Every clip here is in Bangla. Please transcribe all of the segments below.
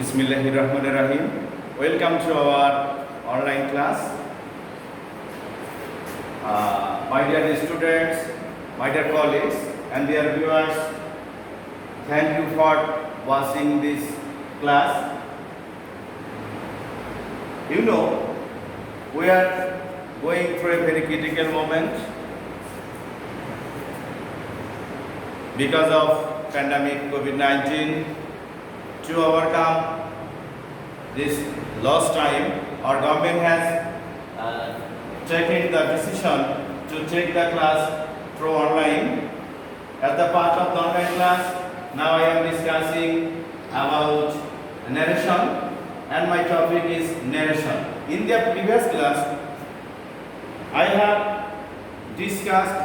Bismillahirrahmanirrahim. Welcome to our online class. My dear students, my dear colleagues, and dear viewers, thank you for watching this class. You know, we are going through a very critical moment because of pandemic COVID-19. To overcome this lost time, our government has taken the decision to take the class through online. As the part of the online class, now I am discussing about narration, and my topic is narration. In the previous class, I have discussed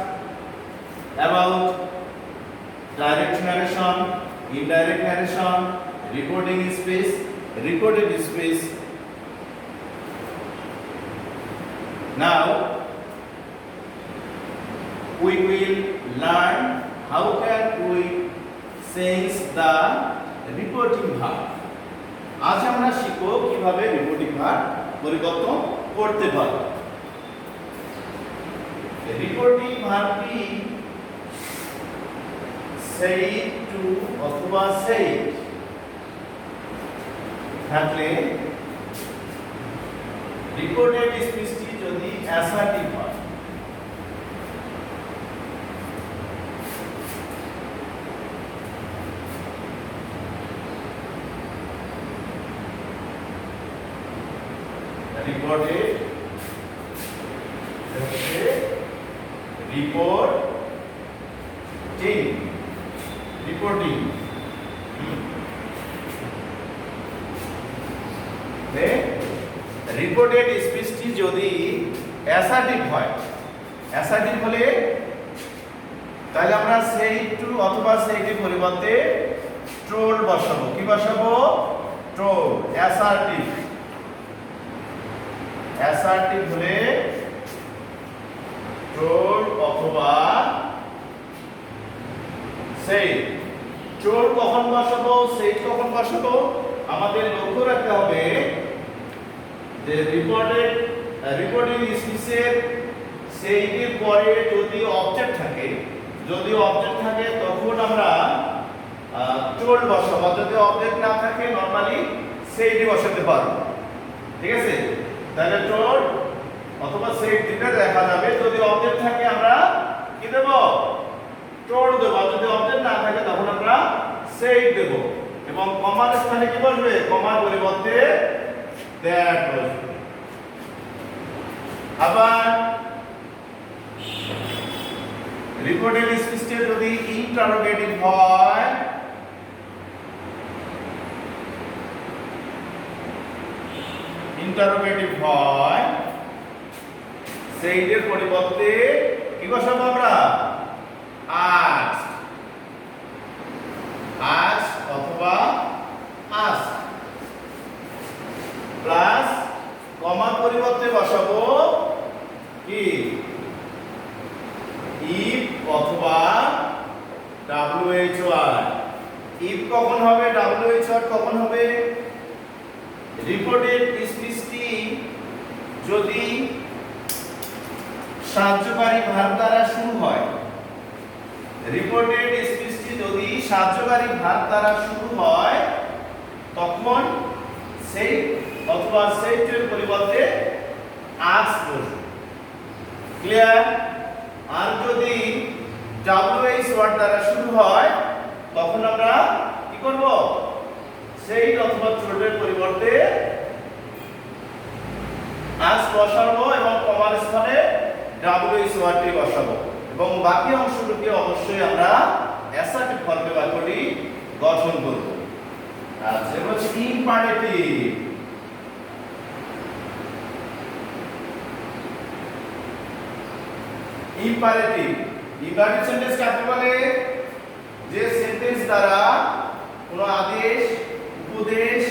about direct narration, indirect narration, recording space, recorded space. Now we will learn how can we change the reporting verb. আজ আমরা শিখব কিভাবে রিপোর্টিং ভার্ব পরিবর্তন করতে পারব। রিপোর্টিং ভার্বটি say to অথবা say থাকলে রিপোর্টেড স্পিচটি যদি অ্যাসার্টিভ হয়, রিপোর্টেড রিপোর্টিং রিপোর্টেড স্পিচটি যদি অ্যাসার্টিভ হয়, অ্যাসার্টিভ হলে তাহলে আমরা সেই টু অথবা সেইটির পরিবর্তে ট্রোল বসাবো। কি বসাবো? ট্রোল। অ্যাসার্টিভ, অ্যাসার্টিভ হলে ট্রোল অথবা সেই। ট্রোল কখন বসাবো, সেই কখন বসাবো, আমাদের লক্ষ্য রাখতে হবে যে রিপোর্টিং স্পিচের সেইটির পরে যদি অবজেক্ট থাকে, যদি অবজেক্ট থাকে তখন আমরা ট্রোল বসাবো। যদি অবজেক্ট না থাকে নরমালি সেইটি বসাতে পারবো। ঠিক আছে? তাহলে ট্রোল অথবা সেই দুটো দেখা যাবে। যদি অবজেক্ট থাকে আমরা কি দেব? ট্রোল দেব। আর যদি অবজেক্ট না থাকে তখন আমরা সেই দেব। এবং কমার স্থানে কি বসবে? কমার পরিবর্তে দ্যাট বসবে। আবার রিপোর্টেড স্পিচটি যদি ইন্টারোগেটিভ হয়, ইন্টারোগেটিভ হয়, সেইটির পরিবর্তে কি বসাবো আমরা? আস্ক, আস্ক অথবা আস্ক প্লাস কমার পরিবর্তে বসাবো কি? ইফ অথবা WHR। ইফ কখন হবে? WHR কখন হবে? রিপোর্টেড স্পিচটি যদি সাহায্যকারী ভার্ব দ্বারা শুরু হয়, রিপোর্টেড স্পিচটি যদি সাহায্যকারী ভার্ব দ্বারা শুরু হয় তখন সেই অথবা সেইটির পরিবর্তে আস্ক বসবে। ক্লিয়ার? আর যদি WH ওয়ার্ড দ্বারা শুরু হয় তখন আমরা কি করব? সেই অথবা ট্রোলের পরিবর্তে আস্ক বসাবো এবং কমার স্থানে WH ওয়ার্ডটি বসাবো। এবং বাকি অংশটুকু অবশ্যই আমরা অ্যাসার্টিভ ফর্মে বাক্যটি গঠন করব। আচ্ছা, এবার হচ্ছে ইম্পারেটিভ। ইম্পারেটিভ সেন্টেন্স কাকে বলে? যে সেন্টেন্স দ্বারা কোনো আদেশ, উপদেশ,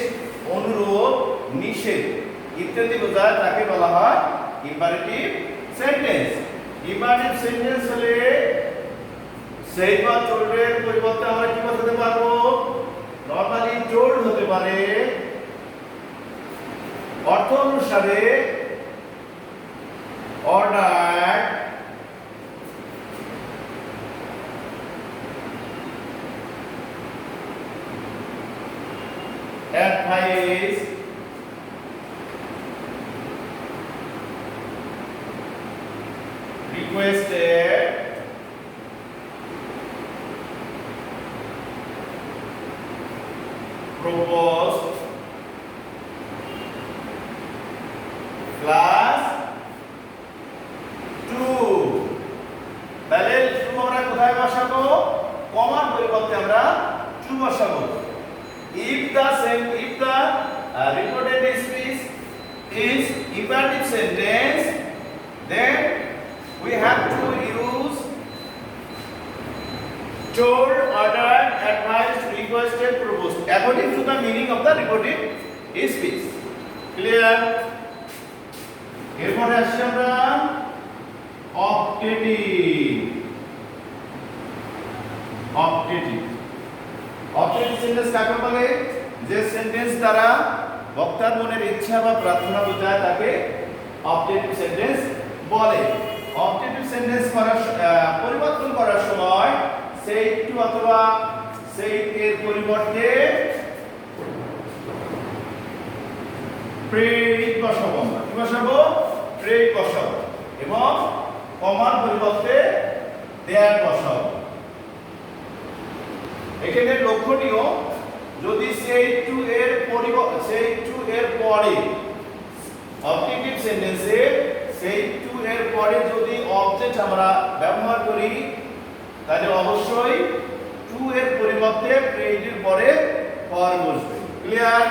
অনুরোধ, নিষেধ ইত্যাদি বোঝায় তাকে বলা হয় ইম্পারেটিভ সেন্টেন্স। ইম্পারেটিভ সেন্টেন্স হলে সেই বা টোল্ডের পরিবর্তে আমরা কি বলতে পারবো? নরমালি টোল্ড হতে পারে অর্থ অনুসারে order advice requested proposed class 2 তাহলে 2 আমরা কোথায় বসাবো কমার পরিবর্তে আমরা 2 বসাবো if the reported speech is imperative sentence then we have to use told, ordered, advised, requested, proposed according to the meaning of the reported speech. Clear? এরপরে আসছি আমরা অপটেটিভ সেন্টেন্স কাকে বলে যে সেন্টেন্স দ্বারা বক্তার মনের ইচ্ছা বা প্রার্থনা বোঝায় তাকে অপটেটিভ সেন্টেন্স বলে। অপটেটিভ সেন্টেন্স পরিবর্তন করার সময় সেই টু অথবা সেই এর পরিবর্তে প্রেরিত বসাবো। কি বসাবো? প্রেরিত বসাবো এবং কমার পরিবর্তে দ্যাট বসাবো। এখানে লক্ষণীয় যদি সেই টু এর পরে অবজেক্টিভ সেন্টেন্সে সেই টু এর পরে যদি অবজেক্ট আমরা ব্যবহার করি তাহলে অবশ্যই টু এর পরিবর্তে প্রেরিতের পরে ফর বসবে। ক্লিয়ার?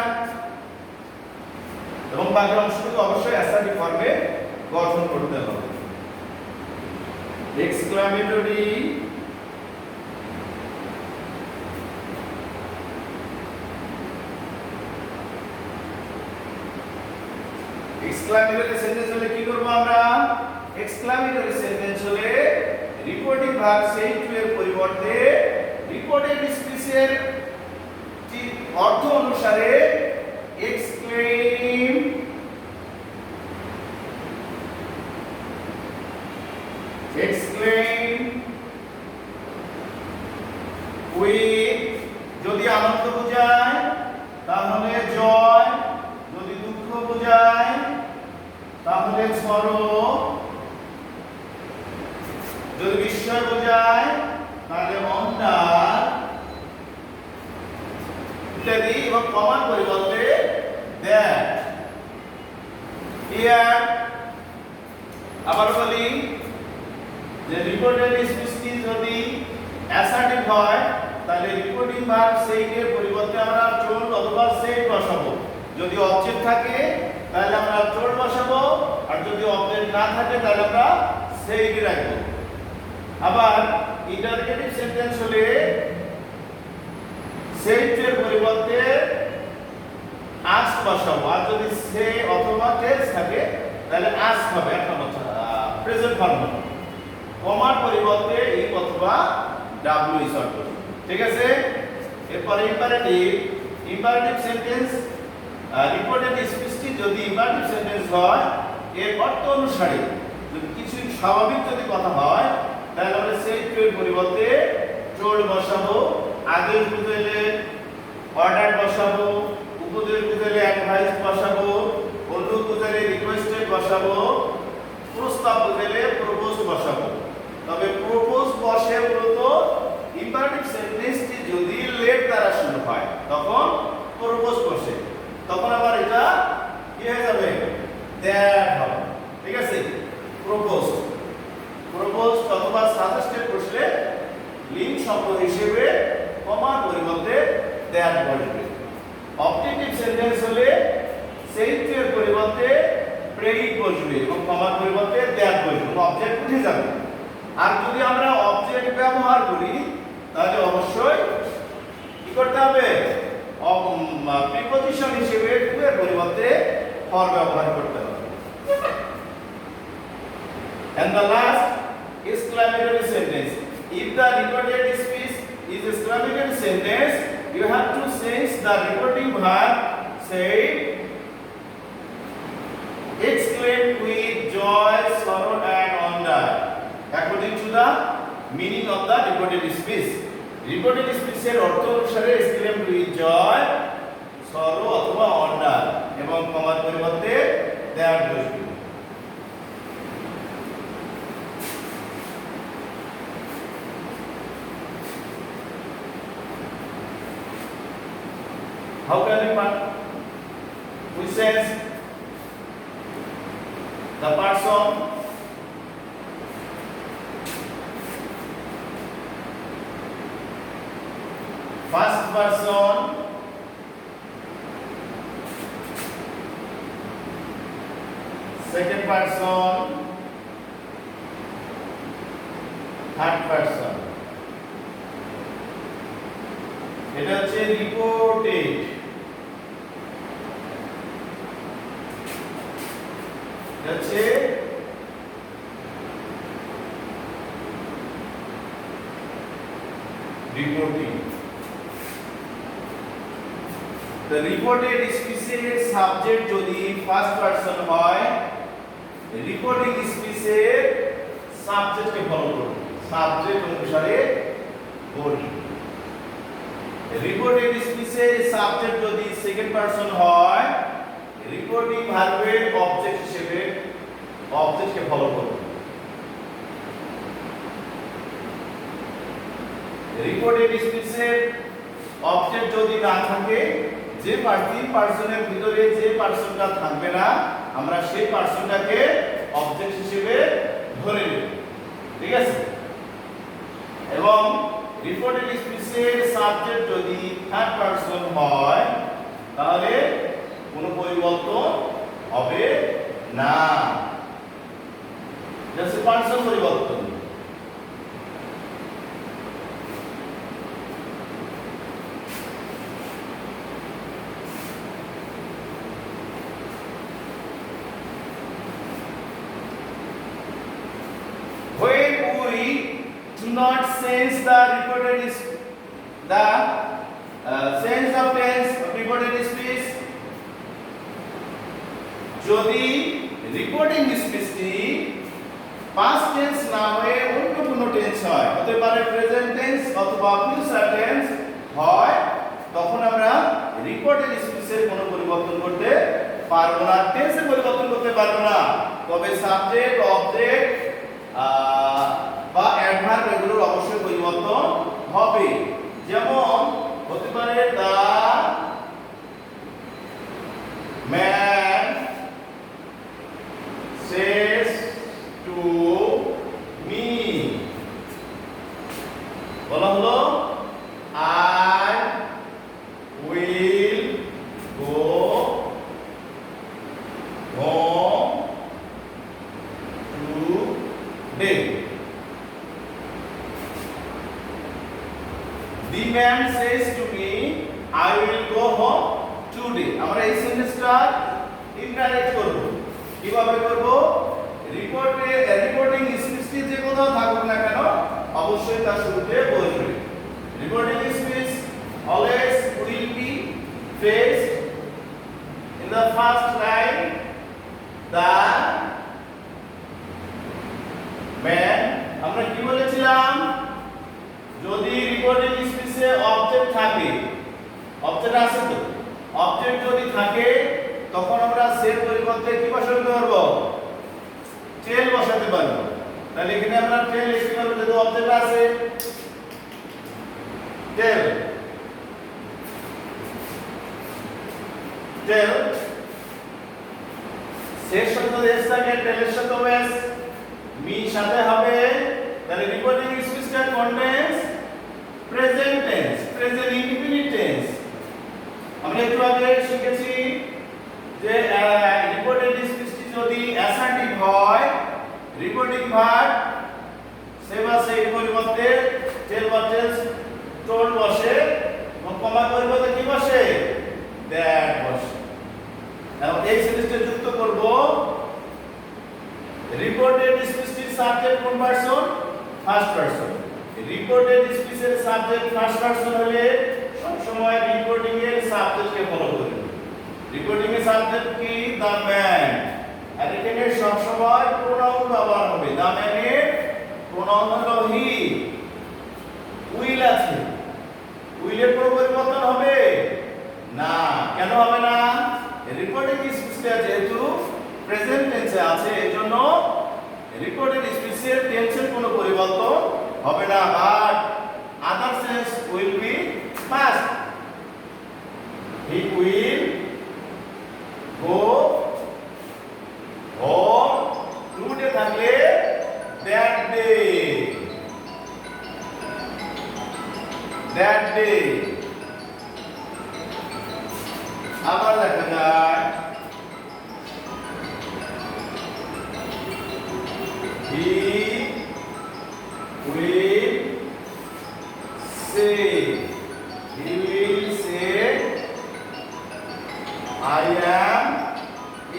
এবং বাকি অংশটুকু অবশ্যই অ্যাসার্টিভ ফর্মে গঠন করতে হবে। এক্সক্লামেটরি সেন্টেন্স হলে কি করব আমরা? এক্সক্লামেটরি সেন্টেন্স হলে রিপোর্টিং ভার্ব সেই টু এর পরিবর্তে রিপোর্টেড স্পিচের অর্থ অনুসারে এক্সক্লেম উইথ যদি আনন্দ বোঝায় তাহলে জয়, যদি দুঃখ বোঝায় তাহলে সরো, যদি বিস্ময় বোঝায় তাহলে অন্যার ইত্যাদি এবং কমার পরিবর্তে দ্যাট। ক্লিয়ার? আবার বলি যে রিপোর্টেড স্পিচটি যদি অ্যাসার্টিভ হয় তাহলে রিপোর্টিং ভার্ব সেই এর পরিবর্তে আমরা টোল্ড অথবা সেড বসাবো। যদি অবজেক্ট থাকে তাহলে আমরা টোল্ড বসাবো, আর যদি অবজেক্ট না থাকে তাহলে আমরা সেইড রাখবো। আবার ইন্টারগেটিভ সেন্টেন্স হলে সেইড এর পরিবর্তে আস্ক বসাবো, আর যদি সে অথবা টেলস থাকে তাহলে আস্ক হবে একটা কথা প্রেজেন্ট ফর্ম। কমার পরিবর্তে ইফ অথবা ডাব্লিউ ইজ অর্থ। ঠিক আছে? এরপর ইম্পারেটিভ সেন্টেন্স রিপোর্টেড স্পিচটি যদি ইম্পারেটিভ সেন্টেন্স হয় এর অর্থ অনুসারে যদি কিছু স্বাভাবিক যদি কথা হয় তাহলে আমরা সেই টু এর পরিবর্তে টোল্ড বসাবো, আদেশ বুঝাইলে অর্ডার বসাবো, উপদেশ বুঝাইলে অ্যাডভাইস বসাবো, অনুরোধ বুঝাইলে রিকোয়েস্টেড বসাবো, প্রস্তাব বুঝাইলে প্রপোজ বসাবো। তবে প্রপোজ বসে মূলত ইম্পারেটিভ সেন্টেন্সটি যদি লেট দ্বারা শুরু হয় তখন প্রপোজ বসে, তখন আবার এটা কি হয়ে যাবে? দ্যাট হবে। ঠিক আছে? প্রপোজ অথবা সাজেস্টেড বসলে লিঙ্ক শব্দ হিসেবে কমার পরিবর্তে দ্যাট বসবে। অবজেক্টিভ সেন্টেন্স হলে সেই এর পরিবর্তে প্রেরিত বসবে এবং কমার পরিবর্তে দ্যাট বসবে, অবজেক্ট উঠে যাবে। আর যদি আমরা অবজেক্ট ব্যবহার করি তাহলে অবশ্যই কি করতে হবে? প্রিপজিশন হিসেবে টু এর পরিবর্তে ফর ব্যবহার করতে হবে। And the last exclamatory sentence. If the recorded speech is exclamatory sentence, you have to change the reporting verb, say exclaimed with joy, sorrow and wonder according to the meaning of the reported speech. Reported speech এর অর্থ অনুসারে exclaimed with joy, sorrow অথবা wonder এবং কমার পরিবর্তে there বসবে। How can we sense the person? First person, second person, third person. এটা হচ্ছে রিপোর্টেড। হচ্ছে রিপোর্টিং। The reported speech এর সাবজেক্ট যদি ফার্স্ট পারসন হয়, রিপোর্টিং স্পিচ এর সাবজেক্টকে ফলো করবে, সাবজেক্ট অনুসারে বলবে। রিপোর্টেড স্পিচ এর সাবজেক্ট যদি সেকেন্ড পারসন হয়, রিপোর্টিং ভার্বের অবজেক্ট হিসেবে অবজেক্টকে ফলো করবে। রিপোর্টেড স্পিচের অবজেক্ট যদি না থাকে, যে তিন পারসনের ভিতরে যে পারসনটা থাকবে না, আমরা সেই পারসনটাকে অবজেক্ট হিসেবে ধরে নেব, ঠিক আছে? এবং রিপোর্টেড স্পিচের সাবজেক্ট যদি থার্ড পারসন হয়, তাহলে কোনো পরিবর্তন হবে না, জাস্ট পারসন পরিবর্তন। When we do not change the reported sense of tense of reported speech, যদি রিপোর্টিং স্পিচটি পাস্ট টেন্স না হয়ে অন্য কোনো টেন্স হয়, হতে পারে প্রেজেন্ট টেন্স অথবা ফিউচার টেন্স হয়, তখন আমরা রিপোর্টেড স্পিচের কোনো পরিবর্তন করতে পারবো না, টেন্সের পরিবর্তন করতে পারবো না। তবে সাবজেক্ট, অবজেক্ট বা অ্যাডভার্ব এগুলোর অবশ্যই পরিবর্তন হবে। যেমন হতে পারে the man says to me, বলা হলো I will go home today. The man says to me I will go home today. আমরা এই সেন্টেন্সটা ইনডাইরেক্ট করব। কিভাবে করব? রিপোর্টিং স্পিচটি যে কোথাও থাকুক না কেন, অবশ্যই তার শুরুতে বসবে। Reporting speech always will be faced in the first line the man। আমরা কি বলেছিলাম? যদি রিপোর্টিং স্পিচে অবজেক্ট থাকে, অবজেক্ট আছে তো, অবজেক্ট যদি থাকে তখন আমরা সের পরিবর্তে কি বসাতে পারবো? টেল বসাতে পারবো। তাহলে এখানে আমরা টেল লিখতে পারবো, যেহেতু অবজেক্ট আছে টেল। টেল সের সাথে এস থাকে, টেলের সাথে এস, মি সাথে হবে। তাহলে রিপোর্টিং স্পিচটা contains present tense, present indefinite tense. আমরা একটু আগে শিখেছি যে রিপোর্টেড স্পিচটি যদি অ্যাসার্টিভ হয়, রিপোর্টিং ভার্ব সে বা সেই পরিবর্তে টেল বা টেলস, টোল্ড বসে এবং কমার পরিবর্তে কি বসে? দ্যাট বসে। এবং এই সেন্টেন্সটা যুক্ত করব রিপোর্টেড স্পিচটির সাবজেক্ট কোন পারসন? First person. রিপোর্টেড স্পিচের সাবজেক্ট ফার্স্ট পারসন হলে সব সময় রিপোর্টিং এর সাবজেক্টকে ফলো করবে। রিপোর্টিং এর সাবজেক্ট কি? The man. আর এখানে সব সময় প্রোনাউন ব্যবহার হবে। দ্য ম্যানের প্রোনাউন হলো হি। উইল আছে, উইলের কোনো পরিবর্তন হবে না। কেন হবে না? রিপোর্টিং স্পিচে যেহেতু প্রেজেন্ট টেন্সে আছে, এজন্য রিপোর্টেড স্পিচের টেন্সের কোনো পরিবর্তন হবে না, but other sense will be past. He will go home today থাকলে দ্যাট ডে, দ্যাট ডে। আবার দেখা যায় he will say, he will say I am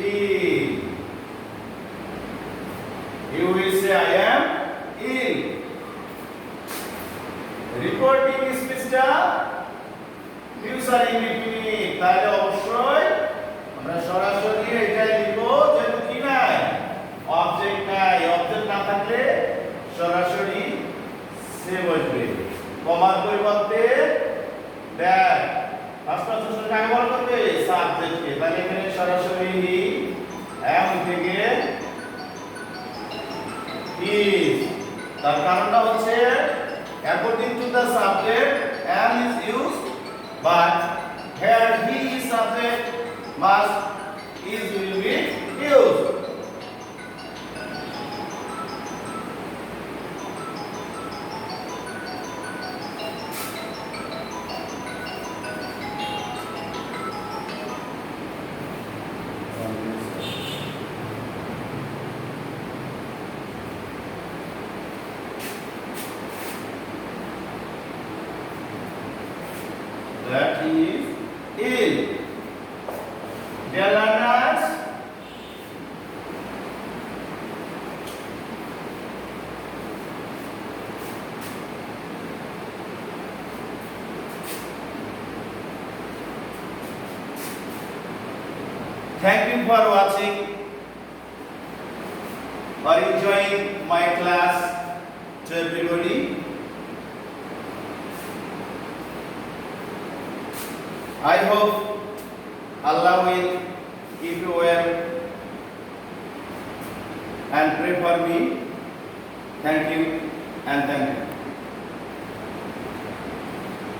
ill, he will say I am ill। Reporting স্পিচটা ফিউচার ইনডিফিনিট, তাহলে অবশ্যই আমরা সরাসরি এটাই লিখব যে কি নাই, অবজেক্ট নাই। অবজেক্ট না থাকলে সরাসরি সে বসবে, কমার পরিবর্তে দ্যাট। ফার্স্ট পারসন কাকে বলা করবে? সাবজেক্টকে। তাহলে এখানে সরাসরি হি এম থেকে ইজ। তার কারণটা হচ্ছে according to the subject am is used, but here he is subject, must is will be used। That is ill. Dear learners, thank you for watching or enjoying my class to everybody। I hope Allah will keep you well and pray for me. Thank you and thank you.